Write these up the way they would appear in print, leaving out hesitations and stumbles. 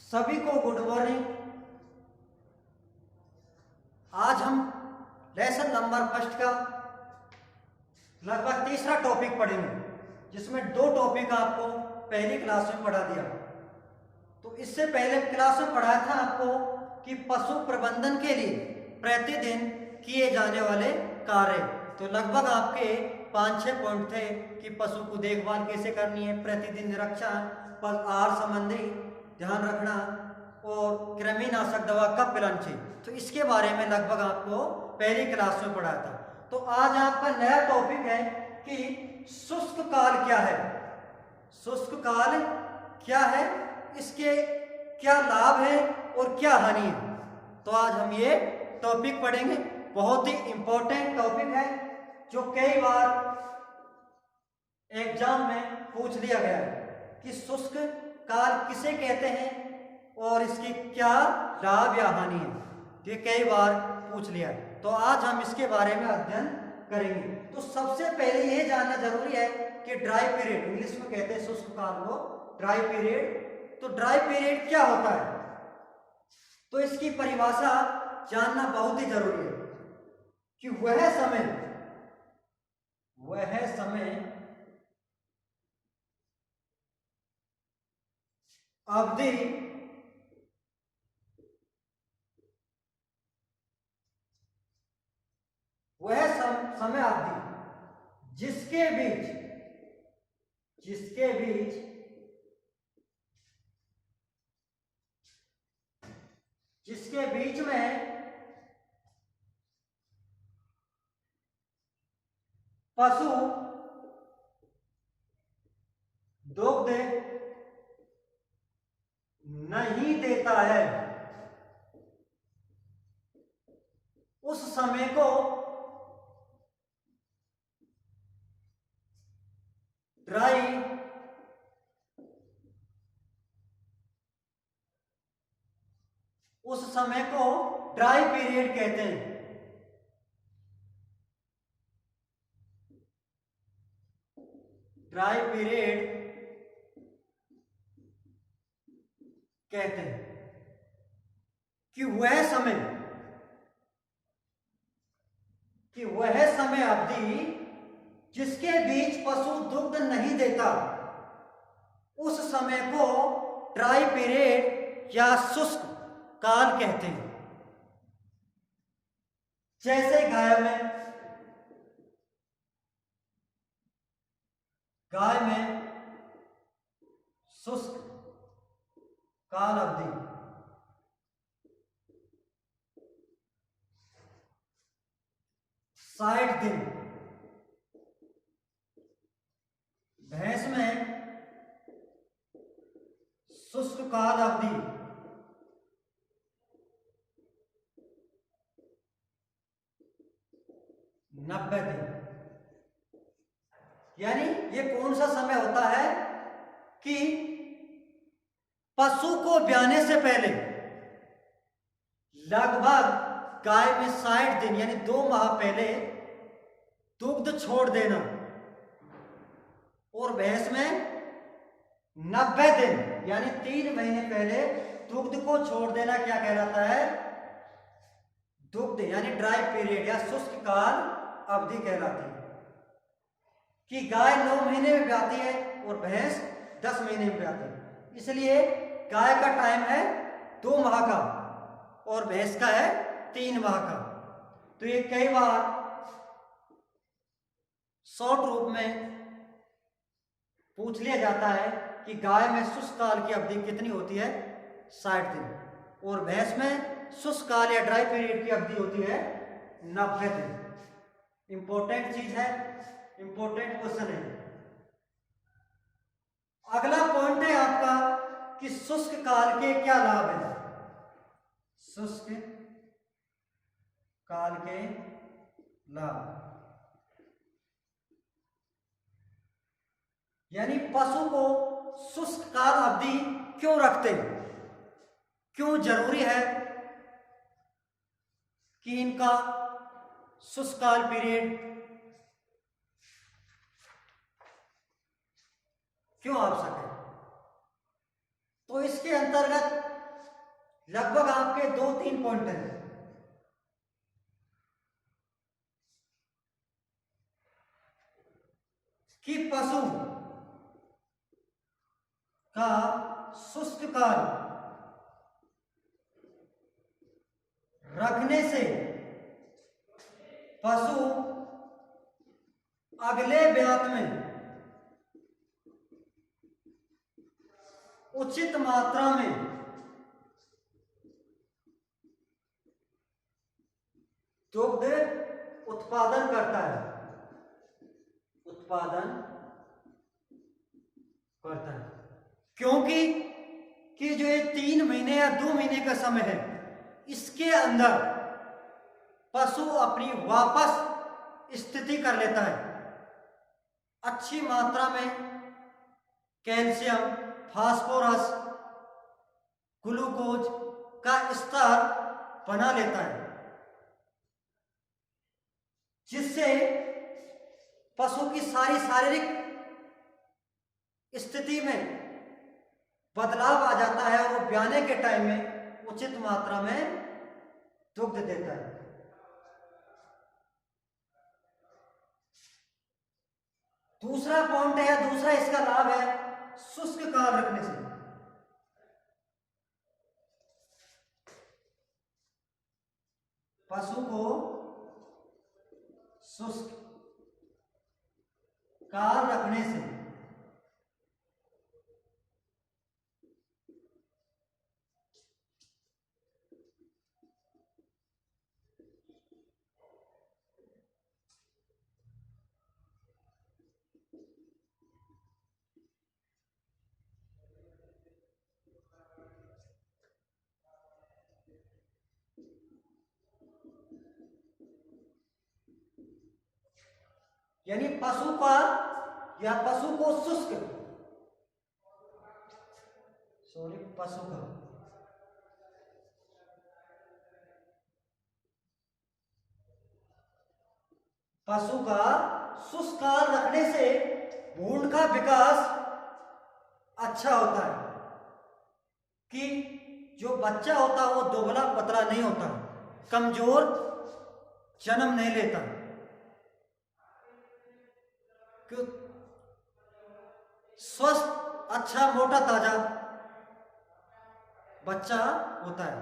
सभी को good morning. आज हम लेसन नंबर फर्स्ट का लगभग तीसरा टॉपिक पढ़ेंगे, जिसमें दो टॉपिक आपको पहली क्लास में पढ़ा दिया। तो इससे पहले क्लास में पढ़ाया था आपको कि पशु प्रबंधन के लिए प्रतिदिन किए जाने वाले कार्य। तो लगभग आपके 5-6 पॉइंट थे कि पशु को देखभाल कैसे करनी है, प्रतिदिन निरीक्षण, आहार संबंधी ध्यान रखना और कृमिनाशक दवा कब पिलानी चाहिए। तो इसके बारे में लगभग आपको पहली क्लास में पढ़ाया था। तो आज आपका नया टॉपिक है कि शुष्क काल क्या है। शुष्क काल क्या है, इसके क्या लाभ है और क्या हानि है। तो आज हम ये टॉपिक पढ़ेंगे। बहुत ही इंपॉर्टेंट टॉपिक है जो कई बार एग्जाम में पूछ लिया गया है कि शुष्क काल किसे कहते हैं और इसकी क्या लाभ या हानि है। तो ये कई बार पूछ लिया है, तो आज हम इसके बारे में अध्ययन करेंगे। तो सबसे पहले ये जानना जरूरी है कि ड्राई पीरियड, इंग्लिश में कहते हैं शुष्क काल को ड्राई पीरियड। तो ड्राई पीरियड क्या होता है, तो इसकी परिभाषा जानना बहुत ही जरूरी है कि वह समय अवधि समय अवधि जिसके बीच में पशु दुग्ध नहीं देता है, उस समय को ड्राई पीरियड कहते हैं। ड्राई पीरियड कहते हैं कि वह समय अवधि जिसके बीच पशु दुग्ध नहीं देता, उस समय को ड्राई पीरियड या शुष्क काल कहते हैं। जैसे गाय में शुष्क काल अवधि 60 दिन, भैंस में शुष्क काल अवधि 90 दिन। यानी ये कौन सा समय होता है कि पशु को ब्याने से पहले लगभग गाय में 60 दिन यानी 2 माह पहले दुग्ध छोड़ देना और भैंस में 90 दिन यानी 3 महीने पहले दुग्ध को छोड़ देना क्या कहलाता है, दुग्ध यानी ड्राई पीरियड या शुष्क काल अवधि कहलाती है। कि गाय 9 महीने में ब्याती है और भैंस 10 महीने में ब्याती है, इसलिए गाय का टाइम है 2 माह का और भैंस का है 3 माह का। तो ये कई बार शॉर्ट रूप में पूछ लिया जाता है कि गाय में शुष्क काल की अवधि कितनी होती है, 60 दिन, और भैंस में शुष्क काल या ड्राई पीरियड की अवधि होती है 90 दिन। इंपॉर्टेंट चीज है, इंपॉर्टेंट क्वेश्चन है। अगला पॉइंट है आपका कि शुष्क काल के क्या लाभ है। शुष्क काल के लाभ यानी पशु को शुष्क काल अवधि क्यों रखते हैं, क्यों जरूरी है कि इनका शुष्क काल पीरियड क्यों आवश्यक है। तो इसके अंतर्गत लगभग आपके 2-3 पॉइंट हैं। कि पशु का शुष्क काल रखने से पशु अगले ब्यात में उचित मात्रा में दुग्ध उत्पादन करता है, क्योंकि कि जो ये 3 महीने या 2 महीने का समय है, इसके अंदर पशु अपनी वापस स्थिति कर लेता है। अच्छी मात्रा में कैल्शियम, फास्फोरस, ग्लूकोज का स्तर बना लेता है, जिससे पशु की सारी शारीरिक स्थिति में बदलाव आ जाता है और वो ब्याने के टाइम में उचित मात्रा में दुग्ध देता है। दूसरा पॉइंट है, दूसरा इसका लाभ है शुष्क काल रखने से। पशु को शुष्क काल रखने से यानी पशु का या पशु को शुष्क पशु का शुष्क काल रखने से भ्रूण का विकास अच्छा होता है, कि जो बच्चा होता है वो दुबला पतला नहीं होता, कमजोर जन्म नहीं लेता, क्यों स्वस्थ अच्छा मोटा ताजा बच्चा होता है,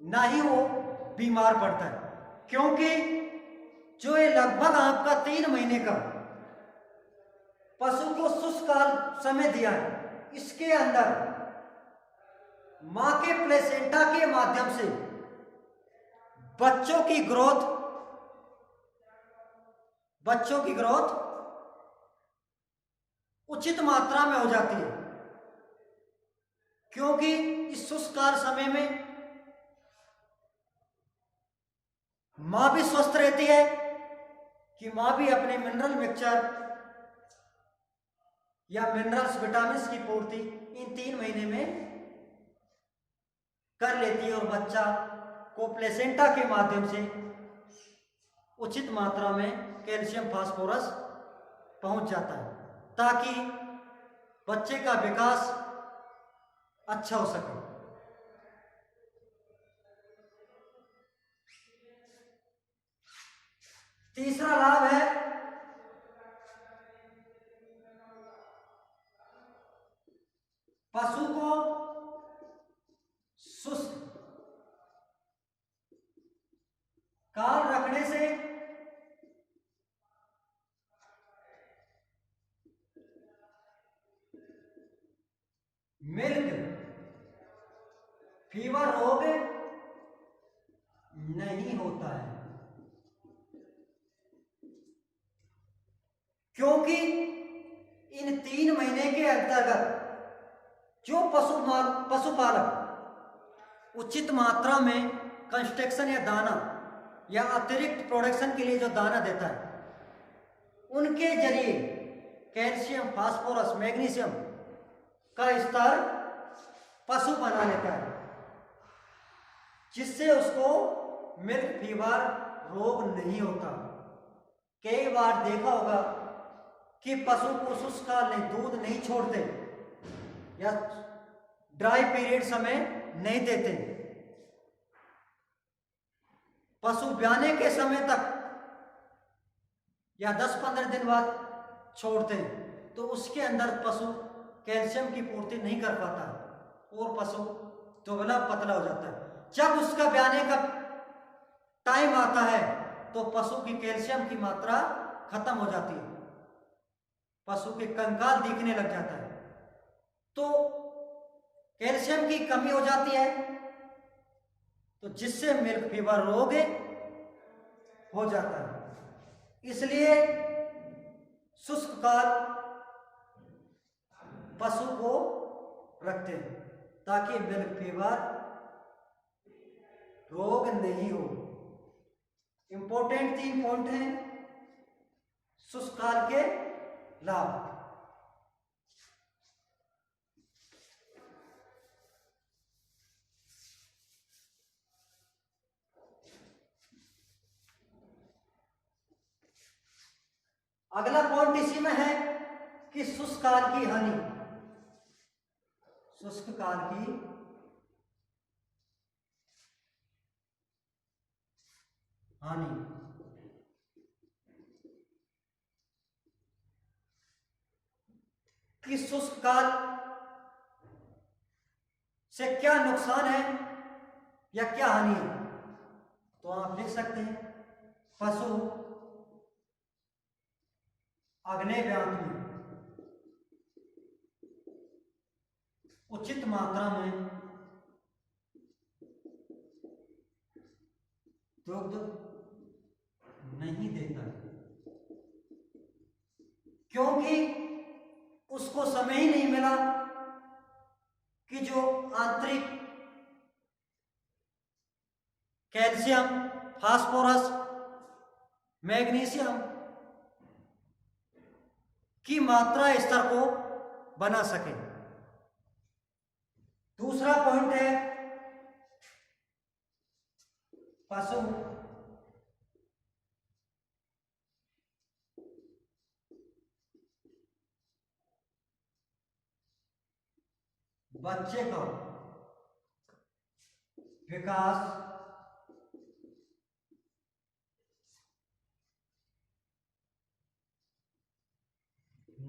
ना ही वो बीमार पड़ता है। क्योंकि जो ये लगभग आपका 3 महीने का पशु को शुष्क काल समय दिया है, इसके अंदर मां के प्लेसेंटा के माध्यम से बच्चों की ग्रोथ उचित मात्रा में हो जाती है, क्योंकि इस शुष्क काल समय में मां भी स्वस्थ रहती है, कि मां भी अपने मिनरल मिक्सचर या मिनरल्स विटामिन्स की पूर्ति इन 3 महीने में कर लेती है, और बच्चा को प्लेसेंटा के माध्यम से उचित मात्रा में कैल्शियम फास्फोरस पहुंच जाता है, ताकि बच्चे का विकास अच्छा हो सके। तीसरा लाभ है पशु को शुष्क काल रखने से मिल्क फीवर रोग नहीं होता है, क्योंकि इन 3 महीने के अंतर्गत जो पशुपालक उचित मात्रा में कंस्ट्रक्शन या दाना या अतिरिक्त प्रोडक्शन के लिए जो दाना देता है, उनके जरिए कैल्शियम, फास्फोरस, मैग्नीशियम का स्तर पशु बना लेता है, जिससे उसको मिल्क फीवर रोग नहीं होता। कई बार देखा होगा कि पशु को शुष्क काल में दूध नहीं छोड़ते या ड्राई पीरियड समय नहीं देते। पशु ब्याने के समय तक या 10-15 दिन बाद छोड़ते हैं तो उसके अंदर पशु कैल्शियम की पूर्ति नहीं कर पाता और पशु दुबला पतला हो जाता है। जब उसका ब्याने का टाइम आता है तो पशु की कैल्शियम की मात्रा खत्म हो जाती है, पशु के कंकाल दिखने लग जाता है। तो कैल्शियम की कमी हो जाती है तो जिससे मिल्क फीवर रोग हो जाता है। इसलिए शुष्क काल पशु को रखते हैं ताकि मिल्क फीवर रोग नहीं हो। इंपॉर्टेंट 3 पॉइंट हैं शुष्क काल के लाभ। अगला पॉइंट इसी में है कि शुष्क काल की हानि। शुष्क काल की हानि। कि शुष्क काल से क्या नुकसान है या क्या हानि है, तो आप लिख सकते हैं पशु अग्नि व्याध में उचित मात्रा में दुग्ध नहीं देता क्योंकि उसको समय ही नहीं मिला कि जो आंतरिक कैल्शियम, फास्फोरस, मैग्नीशियम की मात्रा स्तर को बना सके। दूसरा पॉइंट है पशु बच्चे का विकास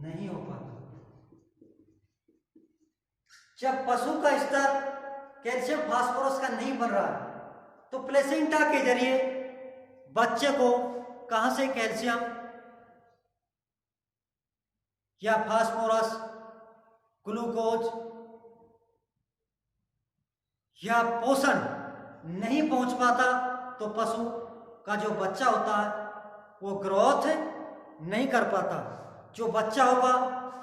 नहीं हो पाता। जब पशु का स्तर कैल्शियम फास्फोरस का नहीं बन रहा तो प्लेसेंटा के जरिए बच्चे को कहां से कैल्शियम या फास्फोरस, ग्लूकोज या पोषण नहीं पहुंच पाता तो पशु का जो बच्चा होता है वो ग्रोथ नहीं कर पाता। जो बच्चा होगा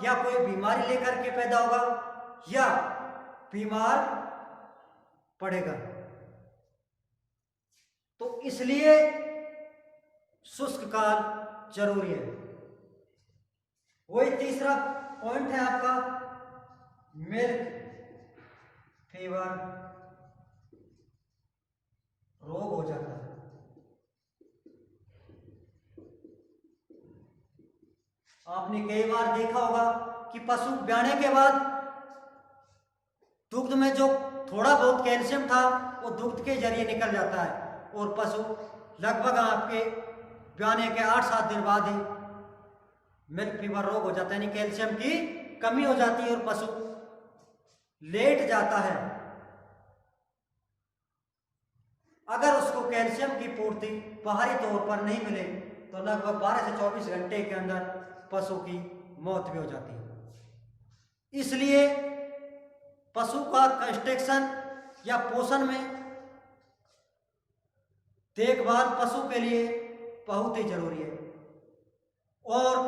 या कोई बीमारी लेकर के पैदा होगा या बीमार पड़ेगा। तो इसलिए शुष्क काल जरूरी है। वही तीसरा पॉइंट है आपका मिल्क फीवर रोग हो जाता है। आपने कई बार देखा होगा कि पशु ब्याने के बाद दुग्ध में जो थोड़ा बहुत कैल्शियम था वो दुग्ध के जरिए निकल जाता है और पशु लगभग आपके ब्याने के 8-7 दिन बाद ही मिल्क फीवर रोग हो जाता है, यानी कैल्शियम की कमी हो जाती है और पशु लेट जाता है। अगर उसको कैल्शियम की पूर्ति बाहरी तौर पर नहीं मिले तो लगभग 12 से 24 घंटे के अंदर पशु की मौत भी हो जाती है। इसलिए पशु का कंस्ट्रक्शन या पोषण में देखभाल पशु के लिए बहुत ही जरूरी है और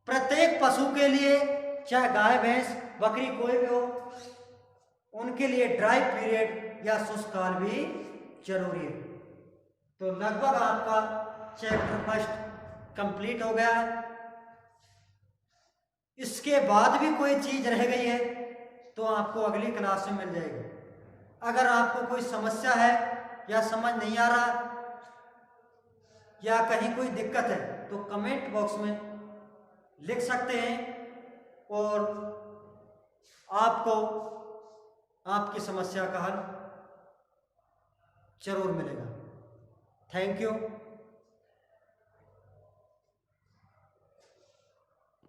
प्रत्येक पशु के लिए, चाहे गाय, भैंस, बकरी कोई भी हो, उनके लिए ड्राई पीरियड या शुष्क काल भी जरूरी है। तो लगभग आपका चैप्टर फर्स्ट कंप्लीट हो गया है। इसके बाद भी कोई चीज रह गई है तो आपको अगली क्लास में मिल जाएगी। अगर आपको कोई समस्या है या समझ नहीं आ रहा या कहीं कोई दिक्कत है तो कमेंट बॉक्स में लिख सकते हैं और आपको आपकी समस्या का हल जरूर मिलेगा। Thank you.